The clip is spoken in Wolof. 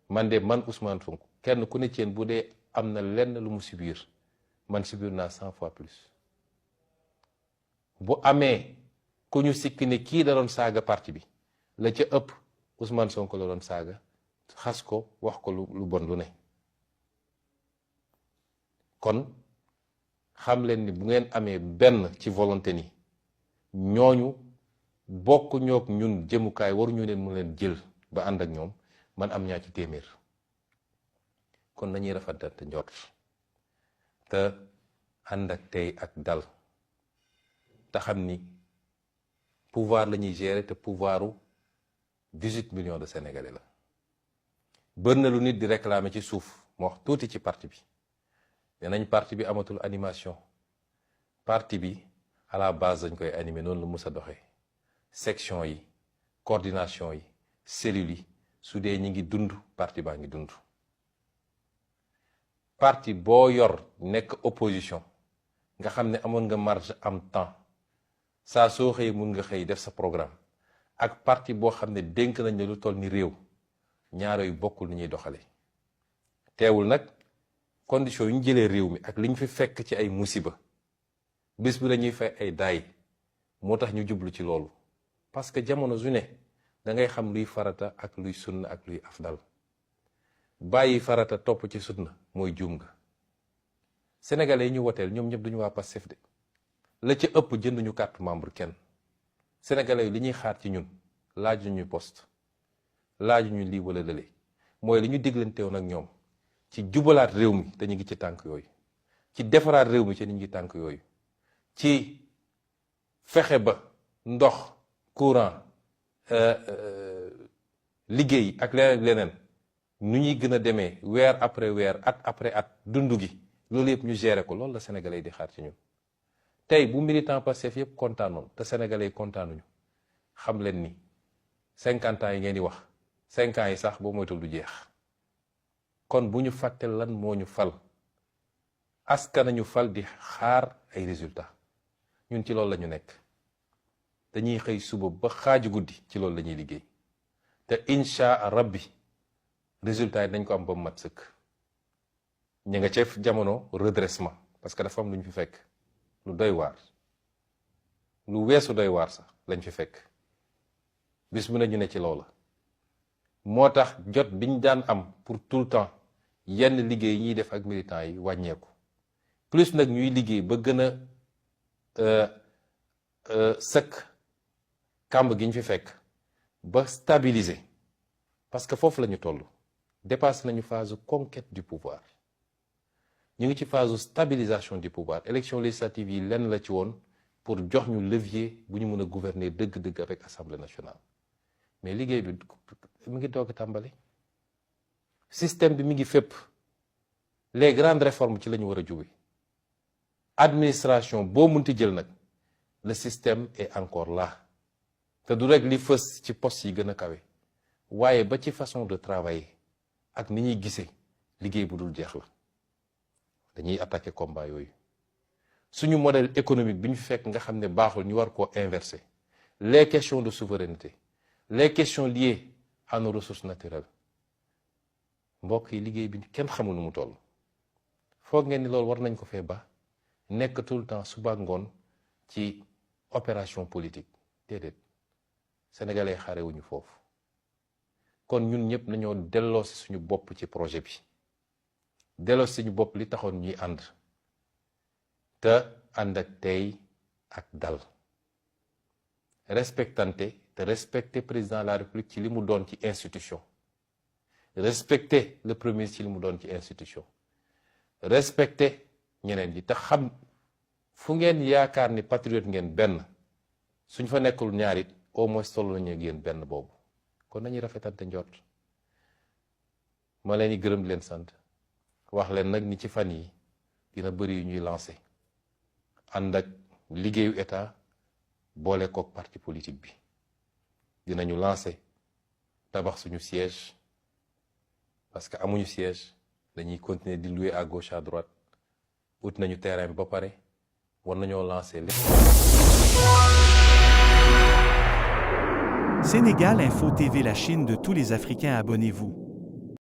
man de man Ousmane Sonko kenn ku ne ci yéen bu dee am na lenn lu mu subir man subir naa 100 fois plus. bu amee ku ñu sikki ne kii da doon saaga parti bi la ca ëpp Ousmane Sonko la doon saaga xas ko wax ko lu bon lu ne. kon xam leen ni bu ngeen amee benn ci volonté ni ñooñu bokk ñoog ñun jëmukaay waruñu leen mu leen jël ba ànd ak ñoom man am ñaa ci téeméer. kon nañuy rafetante njort te ànd ak tey ak dal te xam ni pouvoir la ñuy gérer te pouvoiru 18 millions de sénégalais la. bër na lu nit di réclamer ci suuf moo wax tuuti ci parti bi nee nañ parti bi amatul animation. parti bi à la base dañ koy animer noonu la mës a doxee section yi coordination yi cellules yi su dee ñi ngi dund parti baa ngi dund. parti boo yor nekk opposition nga xam ne amoon nga marge am temps saa soo xëyee mun nga xëy def sa programme ak parti boo xam ne dénk nañ ne lu toll ni réew ñaar yu bokkul ni ñuy doxale teewul nag condition yu ñu jëlee réew mi ak li ñu fi fekk ci ay musiba bis bi dañuy fay ay daay moo tax ñu jublu ci loolu parce que jamono su ne da ngay xam luy farata ak luy sunna ak luy afdal. bàyyi farata topp ci sunna mooy juum nga. sénégalais yi ñu woteel ñoom ñëpp duñu waa Pastef de la ca ëpp jënduñu carte membre kenn. sénégalais yi li ñuy xaar ci ñun laaju ñu poste laaju ñu lii wala lële mooy li ñu diglanteewoon ak ñoom ci jubalaat réew mi te ñu ngi ci tànk yooyu ci defaraat réew mi te ñu ngi tànk yooyu ci fexe ba ndox courant liggéey ak leneen leneen nu ñuy gën a demee weer après weer at après at dundu gi loolu yëpp ñu gérer ko loolu la sénégalais yi di xaar ci ñun. tey bu militant Pastef yëpp kontaanoon te sénégalais yi kontaanuñu xam leen ni 50 ans yi ngeen di wax 5 ans yi sax boo moytul du jeex. kon bu ñu fàtte lan moo ñu fal askan nañu fal di xaar ay résultats ñun ci loolu la ñu nekk dañuy xëy suba ba xaaju guddi ci loolu la ñuy liggéey te incha rabbi résultats yi dañ ko am ba mu mat sëkk. ñu nga ceef jamono redressement parce que dafa am lu ñu fi fekk lu doy waar lu weesu doy waar sax lañ fi fekk bis bu ne ñu ne ci loola. moo tax jot biñ daan am pour tout le temps yenn liggéey yi ñuy def ak militants yi wàññeeku plus nag ñuy liggéey ba gën a sëkk kàmb gi ñu fi fekk ba stabiliser parce que foofu la ñu toll dépassé nañu phase conquête du pouvoir ñu ngi ci phase stabilisation du pouvoir élection législative yi lenn la ci woon pour jox ñu levier bu ñu mën a gouverner dëgg-dëgg avec assemblée nationale mais liggéey bi mi ngi doog a tàmbali système bi mi ngi fépp les grandes réformes ci la ñu war a jóge administration boo munti jël nag le système est encore là te du rek li fës ci poste yi gën a kawe waaye ba ci façon de travailler ak ni ñuy gisee liggéey bu dul jeex la dañuy attaquer combat yooyu suñu modèle économique bi ñu fekk nga xam ne baaxul ñu war koo inverser les questions de souveraineté les questions liées à nos ressources naturelles mbokk yi liggéey bi kenn xamul nu mu toll foog ngeen ni loolu war nañ ko fee ba nekk tout le temps suba ngoon ci opération politique déedéet sénégalais xaare wuñu foofu kon ñun ñëpp nañoo delloo si suñu bopp ci projet bi delloo si suñu bopp li taxoon ñuy ànd te ànd ak tey ak dal respectante te respecter président de la république ci li mu doon ci institution respecter le premier ministre ci li mu doon ci institution respecter ñeneen yi te xam fu ngeen yaakaar ni patriote ngeen benn suñ fa nekkul ñaarit au moins toll nañu ak yéen benn boobu kon nañuy rafetante njort ma leen di gërëm di leen sant wax leen nag ni ci fan yi dina bëri yu ñuy lancé ànd ak liggéeyu état boole kook parti politique bi dinañu lancé tabax suñu siège parce que amuñu siège dañuy continuer di louer à gauche à droite ut nañu terrain bi ba pare war nañoo lancé lépp. Sénégal Info TV, la Chine de tous les Africains, abonnez-vous.